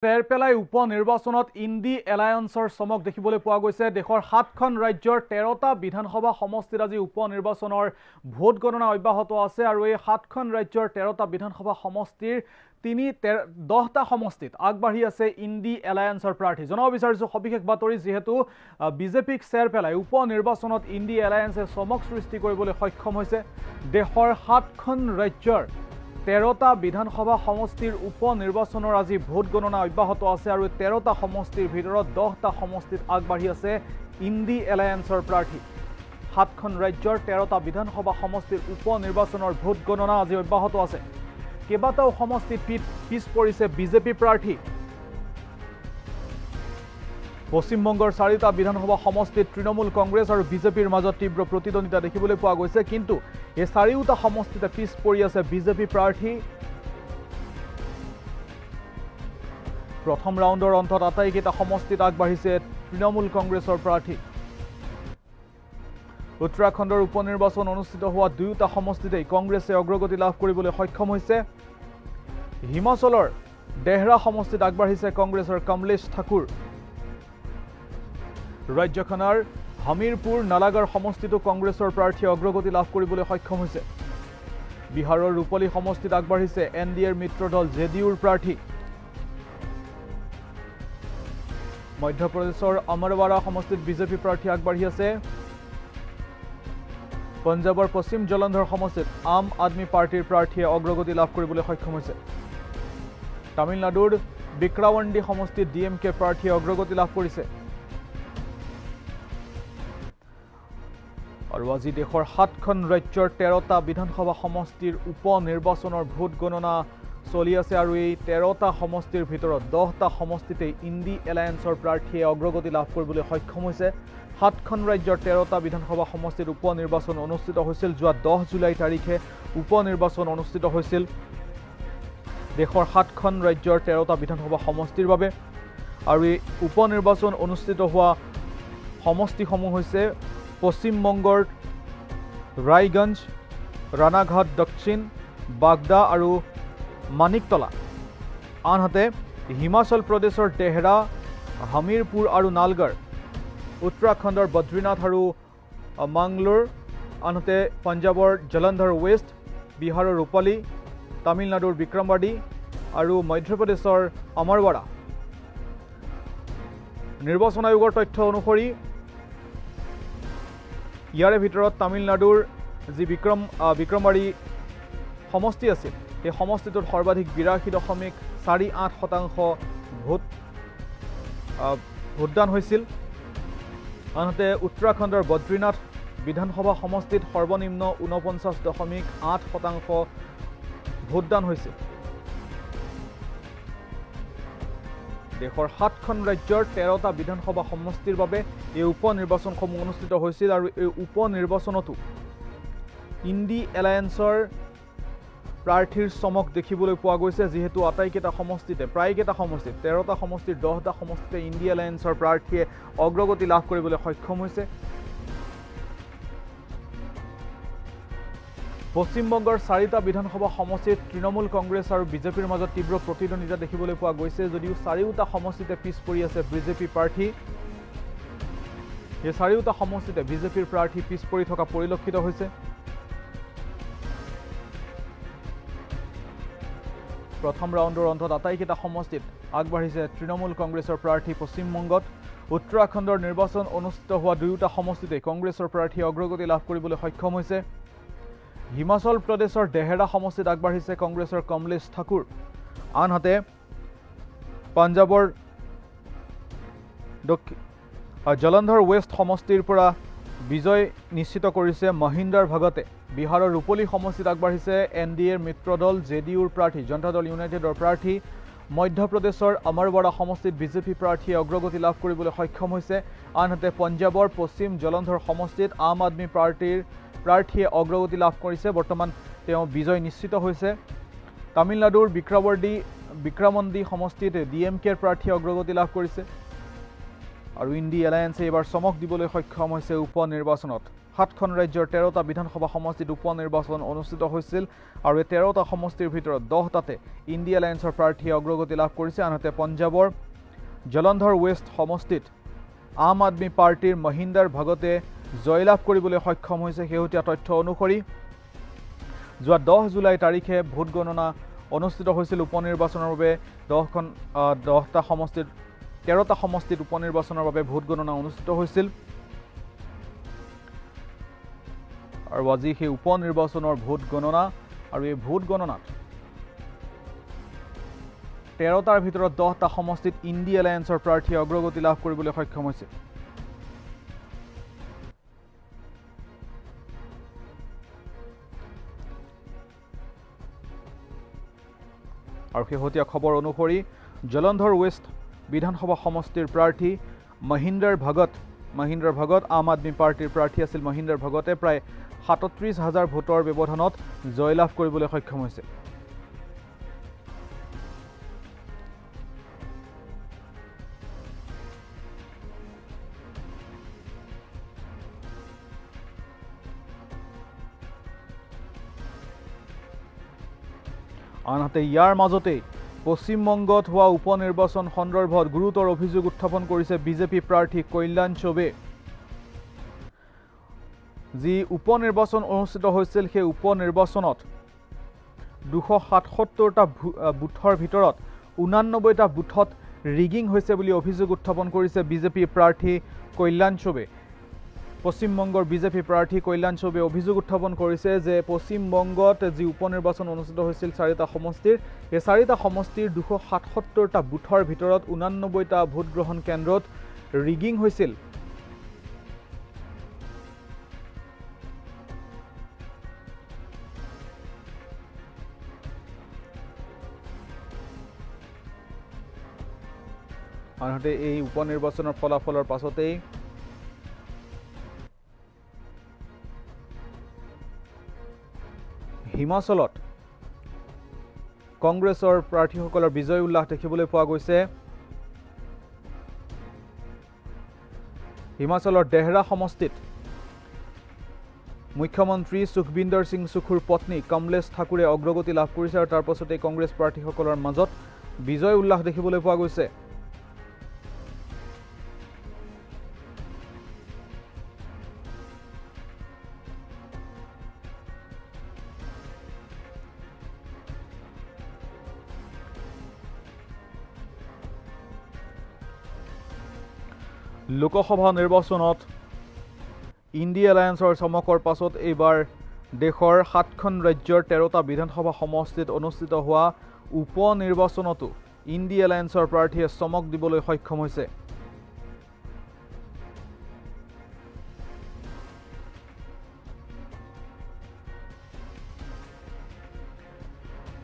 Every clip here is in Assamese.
পেৰপেলাই উপ নিৰ্বাচনত ইণ্ডি এলায়েন্সৰ চমক দেখিবলৈ পোৱা গৈছে। দেশৰ 7খন ৰাজ্যৰ 13টা বিধানসভা সমষ্টিত আজি উপ নিৰ্বাচনৰ ভোট গণনা অব্যাহত আছে আৰু এই 7খন ৰাজ্যৰ 13টা বিধানসভা সমষ্টিৰ 10টা সমষ্টিত আগবাঢ়ি আছে ইণ্ডি এলায়েন্সৰ প্ৰাৰ্থী। জনাব বিচাৰিছো সবিশেষ বাতৰি, যিহেতু বিজেপিক চেৰ পেলাই উপ নিৰ্বাচনত ইণ্ডি এলায়েন্সে চমক সৃষ্টি কৰিবলৈ সক্ষম হৈছে। দেশৰ 7খন ৰাজ্যৰ 13টা বিধানসভা সমষ্টিৰ উপ নিৰ্বাচনৰ আজি ভোট গণনা অব্যাহত আছে আৰু 13টা সমষ্টিৰ ভিতৰত 10টা সমষ্টিত আগবাঢ়ি আছে ইণ্ডি এলায়েন্সৰ প্ৰাৰ্থী। 7খন ৰাজ্যৰ 13টা বিধানসভা সমষ্টিৰ উপ নিৰ্বাচনৰ ভোট গণনা আজি অব্যাহত আছে। কেইবাটাও সমষ্টিত পিছ পৰিছে বিজেপি প্ৰাৰ্থী। পশ্চিমবংগৰ 4টা বিধানসভা সমষ্টিত তৃণমূল কংগ্ৰেছ আৰু বিজেপিৰ মাজত তীব্ৰ প্ৰতিদ্বন্দ্বিতা দেখিবলৈ পোৱা গৈছে, কিন্তু এই 4টা সমষ্টিতে পিছ পৰি আছে বিজেপি প্ৰাৰ্থী। প্ৰথম ৰাউণ্ডৰ অন্তত আটাইকেইটা সমষ্টিত আগবাঢ়িছে তৃণমূল কংগ্ৰেছৰ প্ৰাৰ্থী। উত্তৰাখণ্ডৰ উপ নিৰ্বাচন অনুষ্ঠিত হোৱা 2টা সমষ্টিতেই কংগ্ৰেছে অগ্ৰগতি লাভ কৰিবলৈ সক্ষম হৈছে। হিমাচলৰ দেহৰা সমষ্টিত আগবাঢ়িছে কংগ্ৰেছৰ কমলেশ ঠাকুৰ। ৰাজ্যখনৰ হামিৰপুৰ নালাগড় সমষ্টিতো কংগ্ৰেছৰ প্ৰাৰ্থীয়ে অগ্ৰগতি লাভ কৰিবলৈ সক্ষম হৈছে। বিহাৰৰ ৰূপলী সমষ্টিত আগবাঢ়িছে NDAৰ মিত্ৰ দল JDUৰ প্ৰাৰ্থী। মধ্যপ্ৰদেশৰ অমৰৱাৰা সমষ্টিত বিজেপি প্ৰাৰ্থী আগবাঢ়ি আছে। পঞ্জাবৰ পশ্চিম জলন্ধৰ সমষ্টিত আম আদমি পাৰ্টিৰ প্ৰাৰ্থীয়ে অগ্ৰগতি লাভ কৰিবলৈ সক্ষম হৈছে। তামিলনাডুৰ বিক্ৰাৱণ্ডী সমষ্টিত DMK প্ৰাৰ্থীয়ে অগ্ৰগতি লাভ কৰিছে। আৰু আজি দেশৰ 7খন ৰাজ্যৰ 13টা বিধানসভা সমষ্টিৰ উপ নিৰ্বাচনৰ ভোট গণনা চলি আছে আৰু এই 13টা সমষ্টিৰ ভিতৰত 10টা সমষ্টিতেই ইণ্ডি এলায়েন্সৰ প্ৰাৰ্থীয়ে অগ্ৰগতি লাভ কৰিবলৈ সক্ষম হৈছে। 7খন ৰাজ্যৰ 13টা বিধানসভা সমষ্টিত উপ নিৰ্বাচন অনুষ্ঠিত হৈছিল। যোৱা 10 জুলাই তাৰিখে উপ নিৰ্বাচন অনুষ্ঠিত হৈছিল দেশৰ 7খন ৰাজ্যৰ 13টা বিধানসভা সমষ্টিৰ বাবে। আৰু এই উপ নিৰ্বাচন অনুষ্ঠিত হোৱা সমষ্টিসমূহ হৈছে পশ্চিমবংগৰ ৰায়গঞ্জ, ৰাণাঘাট দক্ষিণ, বাগদা আৰু মানিকতলা। আনহাতে হিমাচল প্ৰদেশৰ দেহৰা, হামিৰপুৰ আৰু নালগড়, উত্তৰাখণ্ডৰ বদ্ৰীনাথ আৰু মাংগলোৰ, আনহাতে পঞ্জাবৰ জলন্ধৰ ৱেষ্ট, বিহাৰৰ ৰূপালী, তামিলনাডুৰ বিক্ৰমবাড়ী আৰু মধ্যপ্ৰদেশৰ অমৰৱাৰা। নিৰ্বাচন আয়োগৰ তথ্য অনুসৰি ইয়াৰে ভিতৰত তামিলনাডুৰ যি বিক্ৰমবাড়ী সমষ্টি আছিল, এই সমষ্টিটোত সৰ্বাধিক 82.48% ভোটদান হৈছিল। আনহাতে উত্তৰাখণ্ডৰ বদ্ৰীনাথ বিধানসভা সমষ্টিত সৰ্বনিম্ন 49.8% ভোটদান হৈছিল। দেশৰ 7খন ৰাজ্যৰ 13টা বিধানসভা সমষ্টিৰ বাবে এই উপ নিৰ্বাচনসমূহ অনুষ্ঠিত হৈছিল আৰু এই উপ নিৰ্বাচনতো ইণ্ডি এলায়েন্সৰ প্ৰাৰ্থীৰ চমক দেখিবলৈ পোৱা গৈছে, যিহেতু আটাইকেইটা সমষ্টিতে প্ৰায়কেইটা সমষ্টিত 13টা সমষ্টিৰ 10টা সমষ্টিতে ইণ্ডি এলায়েন্সৰ প্ৰাৰ্থীয়ে অগ্ৰগতি লাভ কৰিবলৈ সক্ষম হৈছে। পশ্চিমবংগৰ 4টা বিধানসভা সমষ্টিত তৃণমূল কংগ্ৰেছ আৰু বিজেপিৰ মাজত তীব্ৰ প্ৰতিদ্বন্দ্বিতা দেখিবলৈ পোৱা গৈছে, যদিও 4টা সমষ্টিতে পিছ পৰি আছে বিজেপি প্ৰাৰ্থী। এই 4টা সমষ্টিতে বিজেপিৰ প্ৰাৰ্থী পিছ পৰি থকা পৰিলক্ষিত হৈছে। প্ৰথম ৰাউণ্ডৰ অন্তত আটাইকেইটা সমষ্টিত আগবাঢ়িছে তৃণমূল কংগ্ৰেছৰ প্ৰাৰ্থী। পশ্চিমবংগত উত্তৰাখণ্ডৰ নিৰ্বাচন অনুষ্ঠিত হোৱা 2টা সমষ্টিতে কংগ্ৰেছৰ প্ৰাৰ্থীয়ে অগ্ৰগতি লাভ কৰিবলৈ সক্ষম হৈছে। হিমাচল প্ৰদেশৰ দেহৰা সমষ্টিত আগবাঢ়িছে কংগ্ৰেছৰ কমলেশ ঠাকুৰ। আনহাতে পঞ্জাবৰ জলন্ধৰ ৱেষ্ট সমষ্টিৰ পৰা বিজয় নিশ্চিত কৰিছে মহিন্দৰ ভগতে। বিহাৰৰ ৰূপলী সমষ্টিত আগবাঢ়িছে NDAৰ মিত্ৰ দল JDUৰ প্ৰাৰ্থী, জনতা দল ইউনাইটেডৰ প্ৰাৰ্থী। মধ্যপ্ৰদেশৰ অমৰৱাৰা সমষ্টিত বিজেপি প্ৰাৰ্থীয়ে অগ্ৰগতি লাভ কৰিবলৈ সক্ষম হৈছে। আনহাতে পঞ্জাবৰ পশ্চিম জলন্ধৰ সমষ্টিত আম আদমি পাৰ্টিৰ প্ৰাৰ্থীয়ে অগ্ৰগতি লাভ কৰিছে। বৰ্তমান তেওঁ বিজয় নিশ্চিত হৈছে। তামিলনাডুৰ বিক্ৰামণ্ডী সমষ্টিত DMKৰ প্ৰাৰ্থীয়ে অগ্ৰগতি লাভ কৰিছে আৰু ইণ্ডি এলায়েন্সে এইবাৰ চমক দিবলৈ সক্ষম হৈছে উপ নিৰ্বাচনত। 7খন ৰাজ্যৰ 13টা বিধানসভা সমষ্টিত উপ নিৰ্বাচন অনুষ্ঠিত হৈছিল আৰু এই 13টা সমষ্টিৰ ভিতৰত 10টাতে ইণ্ডিয়া এলায়েন্সৰ প্ৰাৰ্থীয়ে অগ্ৰগতি লাভ কৰিছে আনহাতে পঞ্জাবৰ জলন্ধৰ ৱেষ্ট সমষ্টিত আম আদমি পাৰ্টিৰ মহিন্দৰ ভগতে জয়লাভ কৰিবলৈ সক্ষম হৈছে শেহতীয়া তথ্য অনুসৰি যোৱা 10 জুলাই তাৰিখে ভোট গণনা অনুষ্ঠিত হৈছিল উপ নিৰ্বাচনৰ বাবে 13টা সমষ্টিত উপ নিৰ্বাচনৰ বাবে ভোট গণনা অনুষ্ঠিত হৈছিল আৰু আজি সেই উপ নিৰ্বাচনৰ ভোট গণনা আৰু এই ভোট গণনাত 13টাৰ ভিতৰত 10টা সমষ্টিত ইণ্ডিয়া এলায়েন্সৰ প্ৰাৰ্থীয়ে অগ্ৰগতি লাভ কৰিবলৈ সক্ষম হৈছে আৰু শেহতীয়া খবৰ অনুসৰি জলন্ধৰ ৱেষ্ট বিধানসভা সমষ্টিৰ প্ৰাৰ্থী মহিন্দৰ ভগত আম আদমি পাৰ্টিৰ প্ৰাৰ্থী আছিল মহিন্দৰ ভগতে প্ৰায় ৩৭,০০০ ভোটৰ ব্যৱধানত জয়লাভ কৰিবলৈ সক্ষম হৈছে আনহাতে ইয়াৰ মাজতে পশ্চিমবংগত হোৱা উপ নিৰ্বাচন সন্দৰ্ভত গুৰুতৰ অভিযোগ উত্থাপন কৰিছে বিজেপি প্ৰাৰ্থী কল্যাণ চৌবে যি উপ নিৰ্বাচন অনুষ্ঠিত হৈছিল সেই উপ নিৰ্বাচনত 277টা বুথৰ ভিতৰত 89টা বুথত ৰিগিং হৈছে বুলি অভিযোগ উত্থাপন কৰিছে বিজেপি প্ৰাৰ্থী কল্যাণ চৌবে পশ্চিমবংগৰ বিজেপি প্ৰাৰ্থী কল্যাণ চৌবে অভিযোগ উত্থাপন কৰিছে যে পশ্চিমবংগত যি উপ নিৰ্বাচন অনুষ্ঠিত হৈছিল 4টা সমষ্টিৰ এই 4টা সমষ্টিৰ 277টা বুথৰ ভিতৰত 89টা ভোট গ্ৰহণ কেন্দ্ৰত ৰিগিং হৈছিল আনহাতে এই উপ নিৰ্বাচনৰ ফলাফলৰ পাছতেই হিমাচলত কংগ্ৰেছৰ প্ৰাৰ্থীসকলৰ বিজয় উল্লাস দেখিবলৈ পোৱা গৈছে হিমাচলৰ দেহৰা সমষ্টিত মুখ্যমন্ত্ৰী সুখবিন্দৰ সিং সুখুৰ পত্নী কমলেশ ঠাকুৰে অগ্ৰগতি লাভ কৰিছে আৰু তাৰ পাছতে কংগ্ৰেছ প্ৰাৰ্থীসকলৰ মাজত বিজয় উল্লাস দেখিবলৈ পোৱা গৈছে লোকসভা নিৰ্বাচনত ইণ্ডিয়া এলায়েন্সৰ চমকৰ পাছত এইবাৰ দেশৰ 7খন ৰাজ্যৰ 13টা বিধানসভা সমষ্টিত অনুষ্ঠিত হোৱা উপ নিৰ্বাচনতো ইণ্ডিয়া এলায়েন্সৰ প্ৰাৰ্থীয়ে চমক দিবলৈ সক্ষম হৈছে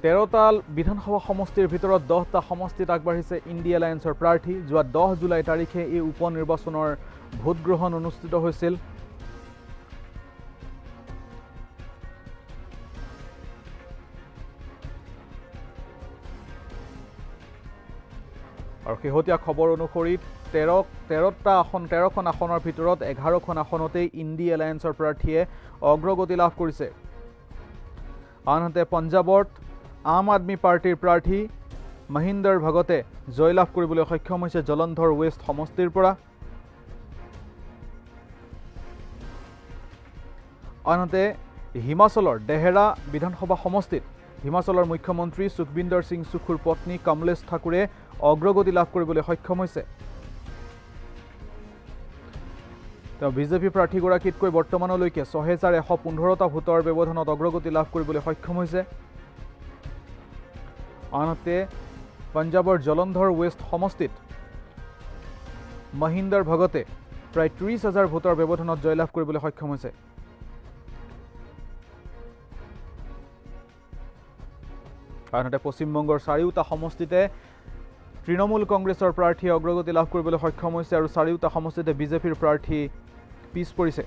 তেৰটা বিধানসভা সমষ্টিৰ ভিতৰত 10টা সমষ্টিত আগবাঢ়িছে ইণ্ডিয়া এলায়েন্সৰ প্ৰাৰ্থী যোৱা 10 জুলাই তাৰিখে এই উপ নিৰ্বাচনৰ ভোট গ্ৰহণ অনুষ্ঠিত হৈছিল আৰু শেহতীয়া খবৰ অনুসৰি 13খন আসনৰ ভিতৰত 11খন আসনতেই ইণ্ডিয়া এলায়েন্সৰ প্ৰাৰ্থীয়ে অগ্ৰগতি লাভ কৰিছে আনহাতে পঞ্জাবত আম আদমি পাৰ্টিৰ প্ৰাৰ্থী মহিন্দৰ ভগতে জয়লাভ কৰিবলৈ সক্ষম হৈছে জলন্ধৰ ৱেষ্ট সমষ্টিৰ পৰা আনহাতে হিমাচলৰ দেহৰা বিধানসভা সমষ্টিত হিমাচলৰ মুখ্যমন্ত্ৰী সুখবিন্দৰ সিং সুখুৰ পত্নী কমলেশ ঠাকুৰে অগ্ৰগতি লাভ কৰিবলৈ সক্ষম হৈছে তেওঁ বিজেপি প্ৰাৰ্থীগৰাকীতকৈ বৰ্তমানলৈকে 6115টা ভোটৰ ব্যৱধানত অগ্ৰগতি লাভ কৰিবলৈ সক্ষম হৈছে আনহাতে পঞ্জাবৰ জলন্ধৰ ৱেষ্ট সমষ্টিত মহিন্দৰ ভগতে প্ৰায় 30,000 ভোটৰ ব্যৱধানত জয়লাভ কৰিবলৈ সক্ষম হৈছে আনহাতে পশ্চিমবংগৰ 4টা সমষ্টিতে তৃণমূল কংগ্ৰেছৰ প্ৰাৰ্থীয়ে অগ্ৰগতি লাভ কৰিবলৈ সক্ষম হৈছে আৰু 4টা সমষ্টিতে বিজেপিৰ প্ৰাৰ্থী পিছ পৰিছে